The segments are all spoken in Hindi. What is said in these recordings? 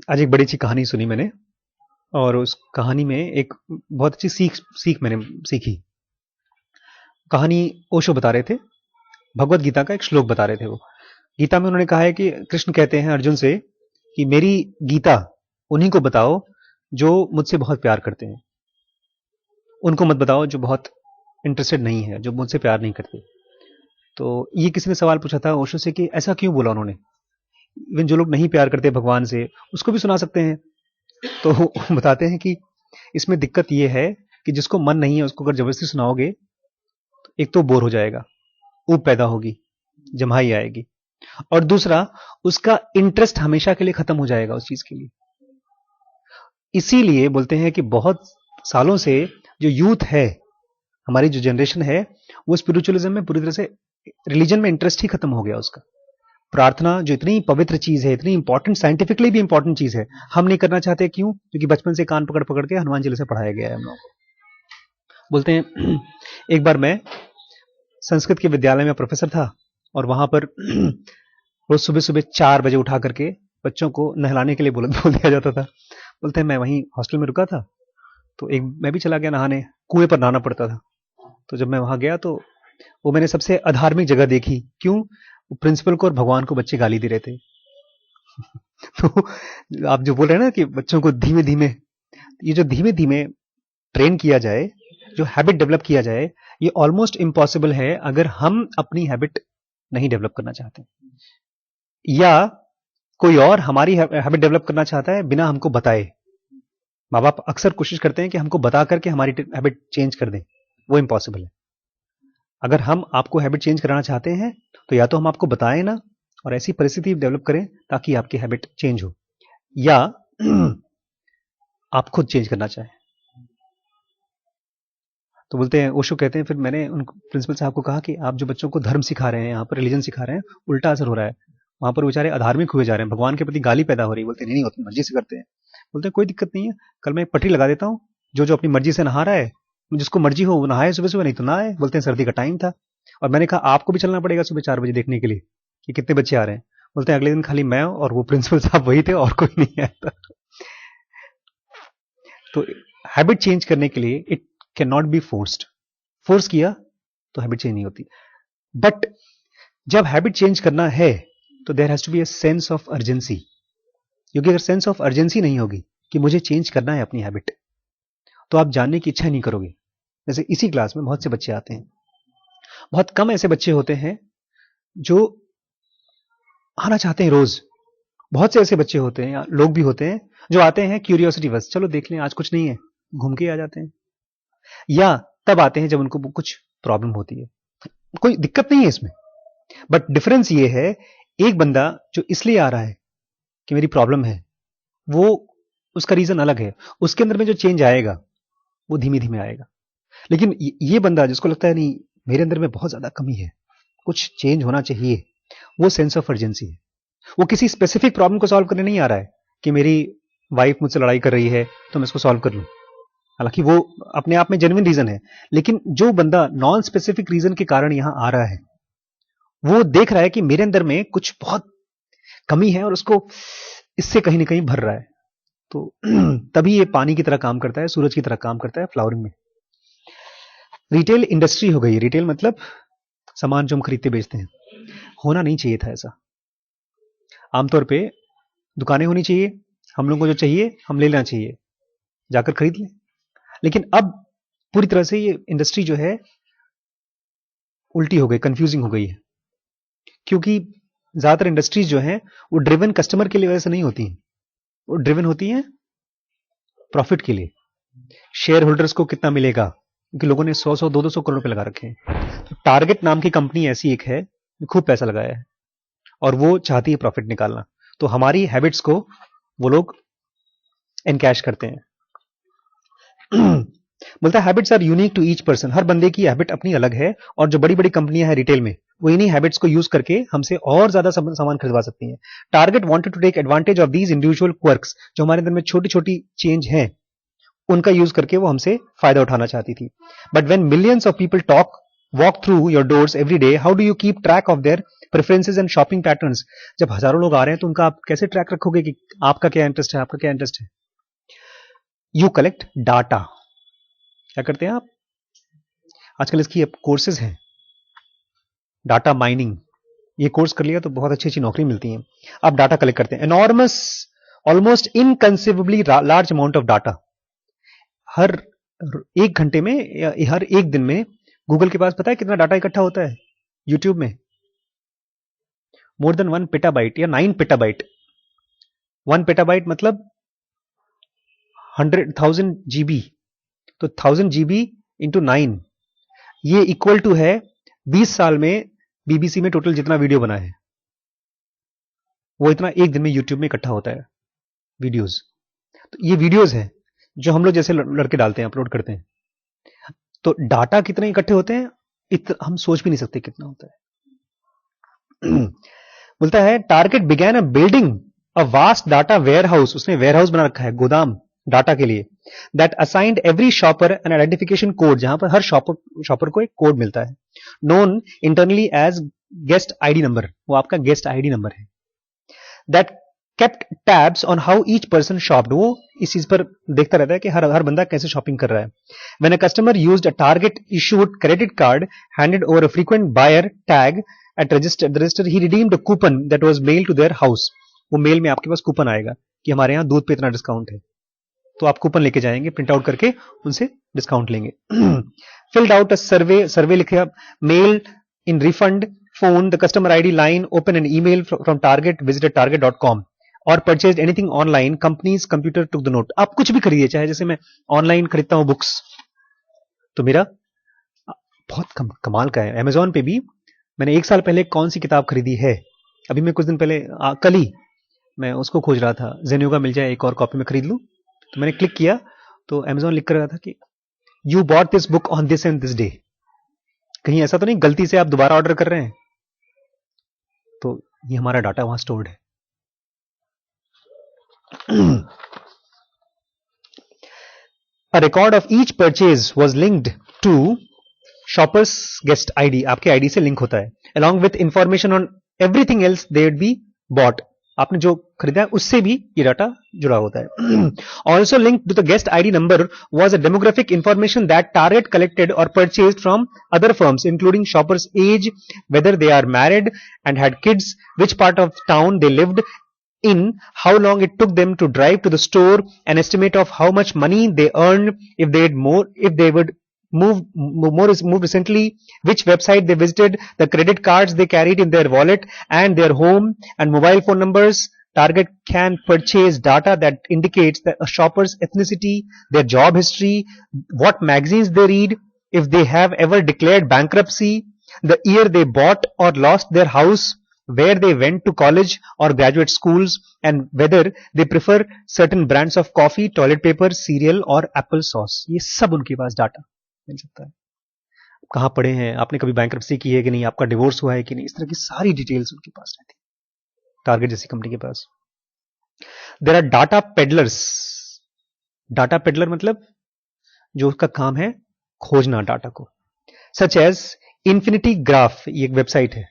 आज एक बड़ी अच्छी कहानी सुनी मैंने, और उस कहानी में एक बहुत अच्छी सीख मैंने सीखी। कहानी ओशो बता रहे थे, भगवत गीता का एक श्लोक बता रहे थे। वो गीता में उन्होंने कहा है कि कृष्ण कहते हैं अर्जुन से कि मेरी गीता उन्हीं को बताओ जो मुझसे बहुत प्यार करते हैं, उनको मत बताओ जो बहुत इंटरेस्टेड नहीं है, जो मुझसे प्यार नहीं करते। तो ये किसी ने सवाल पूछा था ओशो से कि ऐसा क्यों बोला उन्होंने, इवन जो लोग नहीं प्यार करते भगवान से उसको भी सुना सकते हैं। तो बताते हैं कि इसमें दिक्कत ये है कि जिसको मन नहीं है उसको अगर जबरदस्ती सुनाओगे तो एक तो बोर हो जाएगा, ऊब पैदा होगी, जम्हाई आएगी, और दूसरा उसका इंटरेस्ट हमेशा के लिए खत्म हो जाएगा उस चीज के लिए। इसीलिए बोलते हैं कि बहुत सालों से जो यूथ है, हमारी जो जनरेशन है, वो स्पिरिचुअलिज्म में पूरी तरह से, रिलीजन में इंटरेस्ट ही खत्म हो गया उसका। प्रार्थना जो इतनी पवित्र चीज है, इतनी इंपॉर्टेंट, साइंटिफिकली भी इंपॉर्टेंट चीज है, हम नहीं करना चाहते। क्यों? क्योंकि बचपन से कान पकड़ पकड़ के हनुमान चालीसा पढ़ाया गया है हम लोगों को। बोलते हैं एक बार मैं संस्कृत के विद्यालय में प्रोफेसर था, और वहां पर रोज सुबह सुबह 4 बजे उठा करके बच्चों को नहलाने के लिए बोल दिया जाता था। बोलते हैं मैं वहीं हॉस्टल में रुका था, तो एक मैं भी चला गया नहाने, कुएं पर नहाना पड़ता था। तो जब मैं वहां गया तो वो मैंने सबसे अधार्मिक जगह देखी। क्यों? प्रिंसिपल को और भगवान को बच्चे गाली दे रहे थे। तो आप जो बोल रहे हैं ना कि बच्चों को धीमे धीमे, ये जो धीमे धीमे ट्रेन किया जाए, जो हैबिट डेवलप किया जाए, ये ऑलमोस्ट इम्पॉसिबल है अगर हम अपनी हैबिट नहीं डेवलप करना चाहते, या कोई और हमारी हैबिट डेवलप करना चाहता है बिना हमको बताए। माँ बाप अक्सर कोशिश करते हैं कि हमको बता करके हमारी हैबिट चेंज कर दें, वो इम्पॉसिबल है। अगर हम आपको हैबिट चेंज कराना चाहते हैं तो या तो हम आपको बताएं ना, और ऐसी परिस्थिति डेवलप करें ताकि आपकी हैबिट चेंज हो, या आप खुद चेंज करना चाहें। तो बोलते हैं, ओशो कहते हैं, फिर मैंने उन प्रिंसिपल साहब को कहा कि आप जो बच्चों को धर्म सिखा रहे हैं, यहाँ पर रिलीजन सिखा रहे हैं, उल्टा असर हो रहा है, वहां पर बेचारे अधार्मिक हुए जा रहे हैं, भगवान के प्रति गाली पैदा हो रही है। बोलते नहीं नहीं, अपनी मर्जी से करते हैं। बोलते हैं कोई दिक्कत नहीं है, कल मैं एक पटरी लगा देता हूँ, जो जो अपनी मर्जी से नहा रहा है, जिसको मर्जी हो वो नहाए सुबह सुबह, नहीं तो ना आए। बोलते हैं सर्दी का टाइम था, और मैंने कहा आपको भी चलना पड़ेगा सुबह 4 बजे देखने के लिए कि कितने बच्चे आ रहे हैं। बोलते हैं अगले दिन खाली मैं और वो प्रिंसिपल साहब वही थे, और कोई नहीं आया था। तो हैबिट चेंज करने के लिए it can not be forced. Force किया तो हैबिट चेंज नहीं होती। बट जब हैबिट चेंज करना है तो there has to be a sense of urgency, क्योंकि अगर सेंस ऑफ अर्जेंसी नहीं होगी कि मुझे चेंज करना है अपनी हैबिट, तो आप जानने की इच्छा नहीं करोगे। जैसे इसी क्लास में बहुत से बच्चे आते हैं, बहुत कम ऐसे बच्चे होते हैं जो आना चाहते हैं रोज। बहुत से ऐसे बच्चे होते हैं या लोग भी होते हैं जो आते हैं क्यूरियोसिटी बस, चलो देख लें आज कुछ नहीं है, घूम के आ जाते हैं। या तब आते हैं जब उनको कुछ प्रॉब्लम होती है। कोई दिक्कत नहीं है इसमें, बट डिफरेंस ये है, एक बंदा जो इसलिए आ रहा है कि मेरी प्रॉब्लम है, वो उसका रीजन अलग है, उसके अंदर में जो चेंज आएगा वो धीमे धीमे आएगा। लेकिन ये बंदा जिसको लगता है नहीं मेरे अंदर में बहुत ज्यादा कमी है, कुछ चेंज होना चाहिए, वो सेंस ऑफ अर्जेंसी है। वो किसी स्पेसिफिक प्रॉब्लम को सॉल्व करने नहीं आ रहा है कि मेरी वाइफ मुझसे लड़ाई कर रही है तो मैं इसको सॉल्व कर लूं, हालांकि वो अपने आप में जेन्युइन रीजन है। लेकिन जो बंदा नॉन स्पेसिफिक रीजन के कारण यहां आ रहा है, वो देख रहा है कि मेरे अंदर में कुछ बहुत कमी है और उसको इससे कहीं ना कहीं भर रहा है। तो तभी ये पानी की तरह काम करता है, सूरज की तरह काम करता है फ्लावरिंग में। रिटेल इंडस्ट्री हो गई। रिटेल मतलब सामान जो हम खरीदते बेचते हैं। होना नहीं चाहिए था ऐसा। आमतौर पे दुकानें होनी चाहिए, हम लोगों को जो चाहिए हम ले लेना चाहिए, जाकर खरीद लें। लेकिन अब पूरी तरह से ये इंडस्ट्री जो है उल्टी हो गई, कंफ्यूजिंग हो गई है। क्योंकि ज्यादातर इंडस्ट्रीज जो हैं वो ड्रिवन कस्टमर के लिए वजह से नहीं होती हैं, वो ड्रिवन होती हैं प्रॉफिट के लिए। शेयर होल्डर्स को कितना मिलेगा, क्योंकि लोगों ने 100 200 करोड़ रुपए लगा रखे हैं। तो टारगेट नाम की कंपनी ऐसी एक है, खूब पैसा लगाया है और वो चाहती है प्रॉफिट निकालना। तो हमारी हैबिट्स को वो लोग एनकैश करते हैं। बोलता है habits are unique to each person. हर बंदे की हैबिट अपनी अलग है, और जो बड़ी बड़ी कंपनियां हैं रिटेल में, वो इन्हीं हैबिट्स को यूज करके हमसे और ज्यादा सामान खरीदवा सकती हैं। Target wanted to take advantage of these individual quirks, जो हमारे अंदर में छोटी छोटी चेंज हैं, उनका यूज करके वो हमसे फायदा उठाना चाहती थी। But when millions of people talk walk through your doors every day, how do you keep track of their preferences and shopping patterns? जब हजारों लोग आ रहे हैं तो उनका आप कैसे ट्रैक रखोगे कि आपका क्या इंटरेस्ट है, आपका क्या इंटरेस्ट है? You collect data. क्या करते हैं आप? आजकल इसकी कोर्सेज हैं, डाटा माइनिंग. ये कोर्स कर लिया तो बहुत अच्छी अच्छी नौकरी मिलती है. आप डाटा कलेक्ट करते हैं, enormous, almost inconceivably large amount of data. हर एक घंटे में या हर एक दिन में गूगल के पास पता है कितना डाटा इकट्ठा होता है यूट्यूब में? मोर देन 1 पेटाबाइट या 9 पेटाबाइट. 1 पेटाबाइट मतलब 100,000 जीबी. तो 1000 जीबी इंटू 9, ये इक्वल टू है 20 साल में बीबीसी में टोटल जितना वीडियो बना है, वो इतना एक दिन में यूट्यूब में इकट्ठा होता है वीडियोस. तो ये वीडियोस हैं जो हम लोग जैसे लड़के डालते हैं, अपलोड करते हैं. तो डाटा कितने इकट्ठे होते हैं, हम सोच भी नहीं सकते कितना होता है. बोलता है Target began a building a vast data warehouse. उसने वेयर हाउस बना रखा है, गोदाम डाटा के लिए. That assigned every shopper an identification code, जहां पर हर शॉपर को एक कोड मिलता है, known internally as guest ID number. वो आपका गेस्ट आईडी नंबर है. That kept tabs on how each person shopped. वो इस चीज पर देखता रहता है कि हर बंदा कैसे शॉपिंग कर रहा है. When a customer used a Target issued credit card handed over a frequent buyer tag at the register, he redeemed a coupon that was mailed to their house. वो मेल में आपके पास कूपन आएगा कि हमारे यहाँ दूध पे इतना डिस्काउंट है, तो आप कूपन लेके जाएंगे, प्रिंट आउट करके उनसे डिस्काउंट लेंगे. Filled out a survey लिखे, mail in refund, phone the customer ID line, open an email from Target, visited target.com. और purchase anything online, companies computer took the note. आप कुछ भी खरीदिए, चाहे जैसे मैं ऑनलाइन खरीदता हूं बुक्स, तो मेरा बहुत कमाल का है. अमेजॉन पे भी मैंने 1 साल पहले कौन सी किताब खरीदी है, अभी मैं कुछ दिन पहले कल ही मैं उसको खोज रहा था, जेन्योगा मिल जाए एक और कॉपी में खरीद लूं. तो मैंने क्लिक किया तो अमेजॉन लिख कर रहा था कि you bought this book on this and this day. कहीं ऐसा तो नहीं गलती से आप दोबारा ऑर्डर कर रहे हैं? तो ये हमारा डाटा वहां स्टोर्ड है. A record of each purchase was linked to shopper's guest ID. आपके आईडी से लिंक होता है, along with information on everything else they would be bought. आपने जो खरीदा है उससे भी ये डाटा जुड़ा होता है. Also linked to the guest ID number was a demographic information that Target collected or purchased from other firms, including shoppers' age, whether they are married and had kids, which part of town they lived in, how long it took them to drive to the store, an estimate of how much money they earned if they would move recently, which website they visited, the credit cards they carried in their wallet, and their home and mobile phone numbers. Target can purchase data that indicates a shopper's ethnicity, their job history, what magazines they read, if they have ever declared bankruptcy, the year they bought or lost their house, where they went to college or graduate schools, and whether they prefer certain brands of coffee, toilet paper, cereal or apple sauce. ये सब उनके पास डाटा मिल सकता है. कहाँ पढ़े हैं, आपने कभी बैंक्रप्सी की है कि नहीं, आपका डिवोर्स हुआ है कि नहीं, इस तरह की सारी डिटेल्स उनके पास रहती है, टारगेट जैसी कंपनी के पास. There are data peddlers. Data peddler मतलब जो उसका काम है खोजना डाटा को, सच एज इन्फिनिटी ग्राफ, ये एक वेबसाइट है,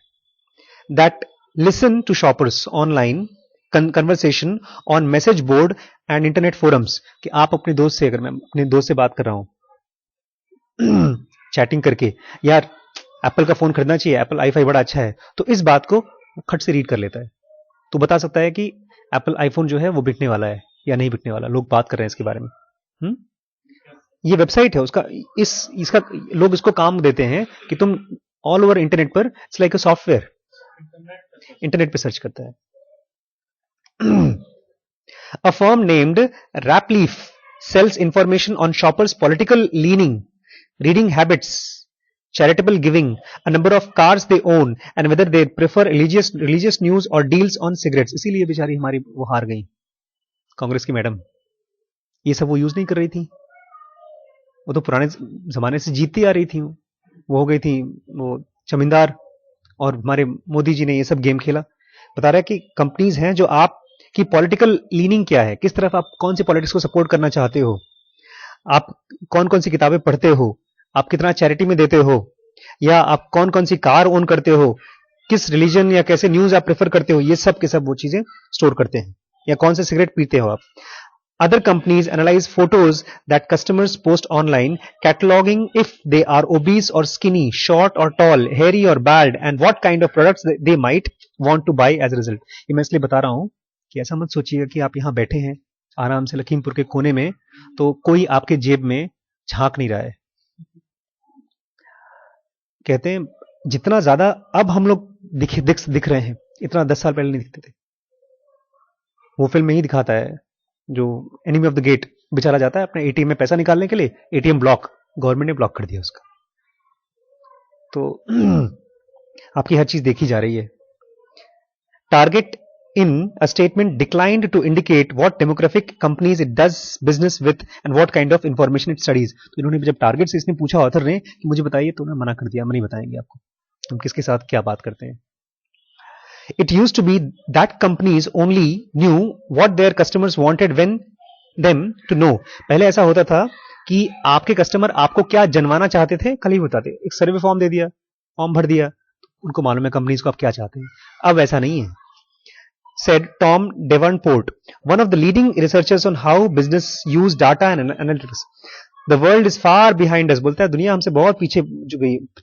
that listen to shoppers online conversation on message board and internet forums. कि आप अपने दोस्त से, अगर मैं अपने दोस्त से बात कर रहा हूं चैटिंग करके, यार एप्पल का फोन खरीदना चाहिए, एप्पल i5 बड़ा अच्छा है, तो इस बात को खट से रीड कर लेता है, तो बता सकता है कि एप्पल आईफोन जो है वो बिकने वाला है या नहीं बिकने वाला, लोग बात कर रहे हैं इसके बारे में. ये वेबसाइट है उसका, इसका लोग इसको काम देते हैं कि तुम ऑल ओवर इंटरनेट पर, it's like a software, internet पे सर्च करता है. A firm named Rapleaf sells information on shoppers' political leaning, reading habits, charitable giving, a number of cars they own, and whether they prefer religious news or deals on cigarettes. इसीलिए बेचारी हमारी वो हार गई, कांग्रेस की मैडम. ये सब वो यूज नहीं कर रही थी, वो तो पुराने जमाने से जीतती आ रही थी, वो हो गई थी वो जमींदार, और हमारे मोदी जी ने ये सब गेम खेला. बता रहा है कि कंपनीज हैं जो आपकी पॉलिटिकल लीनिंग क्या है, किस तरफ आप कौन सी पॉलिटिक्स को सपोर्ट करना चाहते हो, आप कौन कौन सी किताबें पढ़ते हो, आप कितना चैरिटी में देते हो, या आप कौन कौन सी कार ओन करते हो, किस रिलीजन या कैसे न्यूज आप प्रेफर करते हो, ये सब के सब वो चीजें स्टोर करते हैं। या कौन सा सिगरेट पीते हो आप। Other companies analyze photos that customers post online, cataloging if they are obese or skinny, short or tall, hairy or bald, and what kind of products they might want to buy as a result. ये मैं इसलिए बता रहा हूं कि ऐसा मत सोचिएगा कि आप यहां बैठे हैं आराम से लखीमपुर के कोने में, तो कोई आपके जेब में झांक नहीं रहा है। कहते हैं जितना ज्यादा अब हम लोग दिख रहे हैं, इतना 10 साल पहले नहीं दिखते थे। वो फिल्म में ही दिखाता है, जो एनिमी ऑफ द गेट बेचारा जाता है अपने एटीएम में पैसा निकालने के लिए, एटीएम ब्लॉक, गवर्नमेंट ने ब्लॉक कर दिया उसका। तो आपकी हर चीज देखी जा रही है। Target in a statement declined to indicate what demographic companies it does business with and what kind of information it studies. तो इन्होंने जब टारगेट से इसने पूछा ऑथर ने कि मुझे बताइए, तो उन्होंने मना कर दिया, हम नहीं बताएंगे आपको हम किसके साथ क्या बात करते हैं। It used to be that companies only knew what their customers wanted when them to know. पहले ऐसा होता था कि आपके कस्टमर आपको क्या जनवाना चाहते थे, कल ही बताते। एक सर्वे फॉर्म दे दिया, फॉर्म भर दिया, उनको मालूम है कंपनीज को आप क्या चाहते हैं। अब ऐसा नहीं है। Said Tom Davenport, one of the leading researchers on how business use data and analytics. The world is far behind us. बोलता है दुनिया हमसे बहुत पीछे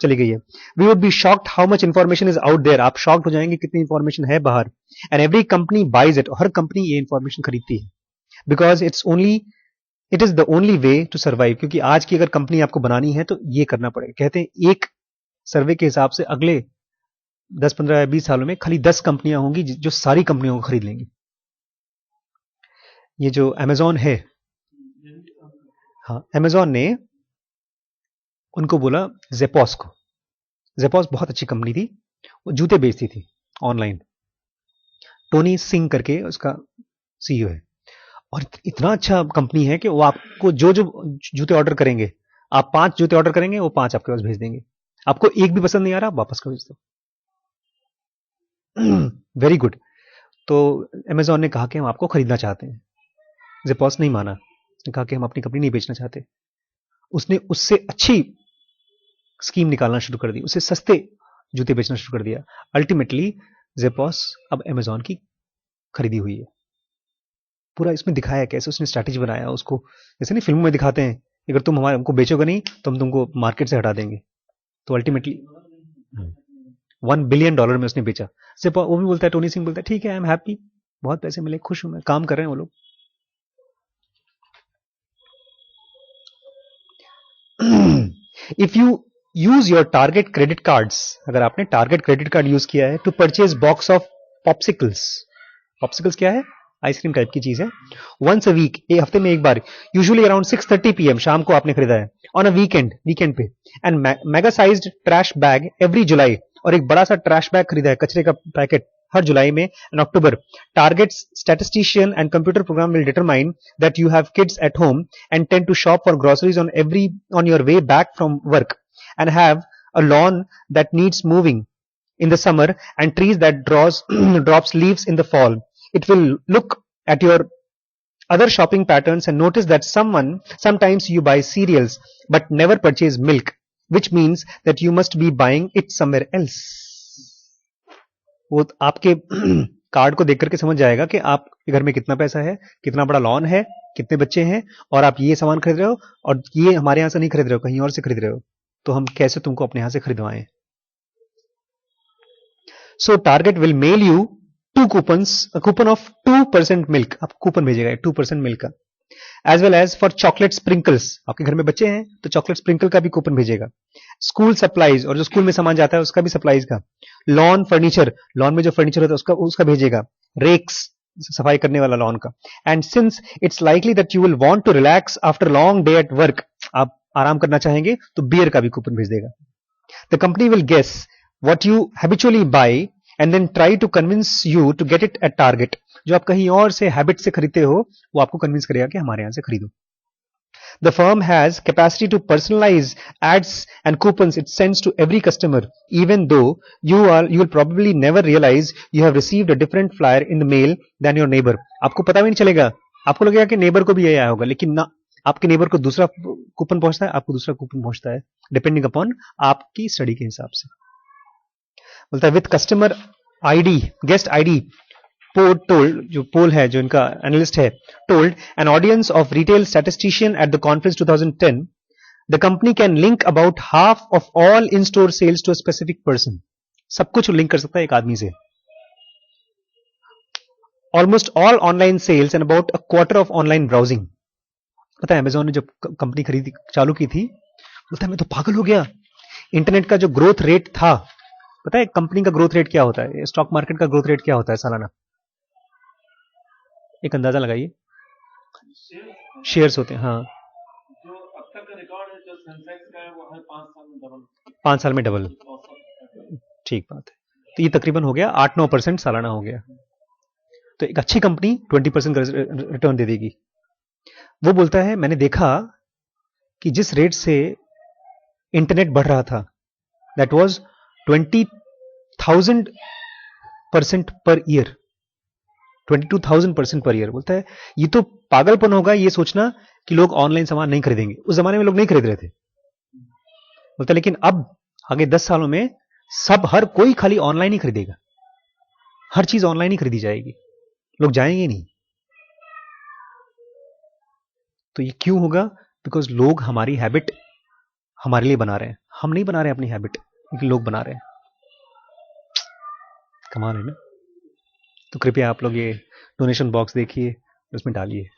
चली गई है। We would be shocked how much information is out there. आप शॉक्ड हो जाएंगे कितनी इंफॉर्मेशन है बाहर। And every company buys it. Her company ये इंफॉर्मेशन खरीदती है। Because it is the only way to survive. क्योंकि आज की अगर कंपनी आपको बनानी है तो ये करना पड़ेगा। कहते हैं एक सर्वे के हिसाब से अगले 10, 15 या 20 सालों में खाली 10 कंपनियां होंगी जो सारी कंपनियों को खरीद लेंगी। ये जो अमेजॉन है, हाँ, अमेजॉन ने उनको बोला जेपॉस को। जेपॉस बहुत अच्छी कंपनी थी, वो जूते बेचती थी ऑनलाइन। टोनी सिंह करके उसका सीईओ है, और इतना अच्छा कंपनी है कि वो आपको जो जो जूते ऑर्डर करेंगे, आप 5 जूते ऑर्डर करेंगे, वो 5 आपके पास भेज देंगे। आपको एक भी पसंद नहीं आ रहा, आप वापस कर भेज दो। Very good. तो अमेजॉन ने कहा कि हम आपको खरीदना चाहते हैं। जेपॉस नहीं माना, उसने कहा कि हम अपनी कंपनी नहीं बेचना चाहते। उसने उससे अच्छी स्कीम निकालना शुरू कर दी, उससे सस्ते जूते बेचना शुरू कर दिया। अल्टीमेटली जेपॉस अब अमेजॉन की खरीदी हुई है। पूरा इसमें दिखाया कैसे उसने स्ट्रैटेजी बनाया उसको, जैसे नहीं फिल्मों में दिखाते हैं, अगर तुम हमारे हमको बेचोगे नहीं तो हम तुमको मार्केट से हटा देंगे। तो अल्टीमेटली $1 बिलियन में उसने बेचा। वो भी बोलता है, टोनी सिंह बोलता है ठीक है, आई एम हैप्पी, बहुत पैसे मिले, खुश हूं मैं, काम कर रहे हैं वो लोग। If you use your target credit cards, अगर आपने टारगेट क्रेडिट कार्ड यूज किया है to purchase box of popsicles. Popsicles क्या है? आइसक्रीम टाइप की चीज है। वंस अ वीक, एक हफ्ते में एक बार, यूजुअली अराउंड 6:30 PM शाम को आपने खरीदा है, ऑन अ वीकेंड पे। And mega sized trash bag every July, और एक बड़ा सा ट्रैश बैग खरीदा है, कचरे का पैकेट, हर जुलाई में एंड अक्टूबर। Target statistician and computer program will determine that you have kids at home and tend to shop for groceries on your way back from work, and have a lawn that needs moving in the summer and trees that drops leaves in the fall. It will look at your other shopping patterns and notice that sometimes you buy cereals but never purchase milk, which means that you must be buying it somewhere else. वो आपके कार्ड को देख करके समझ जाएगा कि आपके घर में कितना पैसा है, कितना बड़ा लॉन है, कितने बच्चे हैं, और आप ये सामान खरीद रहे हो और ये हमारे यहां से नहीं खरीद रहे हो, कहीं और से खरीद रहे हो, तो हम कैसे तुमको अपने यहां से खरीदवाएं। So target will mail you 2 coupons, a coupon of 2% milk, आपको कूपन भेजेगा 2% मिल्क का, as well as for chocolate sprinkles, आपके घर में बच्चे हैं तो चॉकलेट स्प्रिंकल का भी कूपन भेजेगा। स्कूल सप्लाईज, और जो स्कूल में सामान जाता है उसका भी सप्लाईज का। लॉन फर्नीचर, लॉन में जो फर्नीचर होता है उसका भेजेगा। रेक्स, सफाई करने वाला लॉन का। And since it's likely that you will want to relax after long day at work, आप आराम करना चाहेंगे तो बियर का भी कूपन भेज देगा। The company will guess what you habitually buy and then try to convince you to get it at target. जो आप कहीं और से हैबिट से खरीदते हो, वो आपको कन्विंस करेगा कि हमारे यहां से खरीदो। The firm has capacity to personalize ads and coupons it sends to every customer, even though you will probably never realize you have received a different flyer in the mail than your neighbor. आपको पता भी नहीं चलेगा, आपको लगेगा कि नेबर को भी यही आया होगा, लेकिन ना, आपके नेबर को दूसरा कूपन पहुंचता है, आपको दूसरा कूपन पहुंचता है, डिपेंडिंग अपॉन आपकी स्टडी के हिसाब से। बोलता है with customer ID, guest ID told, जो पोल है, जो इनका एनालिस्ट है, told an audience of retail statistician at the conference 2010 the company can link about half of all in store sales to a specific person. सब कुछ लिंक कर सकता है एक आदमी से। Almost all online sales and about a quarter of online browsing. पता है अमेजोन ने जब कंपनी खरीदी चालू की थी, बोलता है मैं तो पागल हो गया। इंटरनेट का जो ग्रोथ रेट था, पता है कंपनी का ग्रोथ रेट क्या होता है, स्टॉक मार्केट का ग्रोथ रेट क्या होता है सालाना, एक अंदाजा लगाइए। शेयर्स होते हैं, हाँ। जो अब तक का रिकॉर्ड है, जो सेंसेक्स का है, वो हर 5 साल में डबल। 5 साल में डबल, ठीक बात है। तो ये तकरीबन हो गया 8-9% सालाना हो गया। तो एक अच्छी कंपनी 20% रिटर्न दे देगी। वो बोलता है मैंने देखा कि जिस रेट से इंटरनेट बढ़ रहा था, that was 20,000% per year, 22,000% per year. बोलता है ये तो पागलपन होगा ये सोचना कि लोग ऑनलाइन सामान नहीं खरीदेंगे। उस जमाने में लोग नहीं खरीद रहे थे। बोलता है लेकिन अब आगे 10 सालों में सब, हर कोई खाली ऑनलाइन ही खरीदेगा, हर चीज ऑनलाइन ही खरीदी जाएगी, लोग जाएंगे नहीं। तो ये क्यों होगा? बिकॉज लोग हमारी हैबिट हमारे लिए बना रहे हैं, हम नहीं बना रहे अपनी हैबिट, लेकिन लोग बना रहे हैं। कमाल है ना? तो कृपया आप लोग ये डोनेशन बॉक्स देखिए, उसमें डालिए।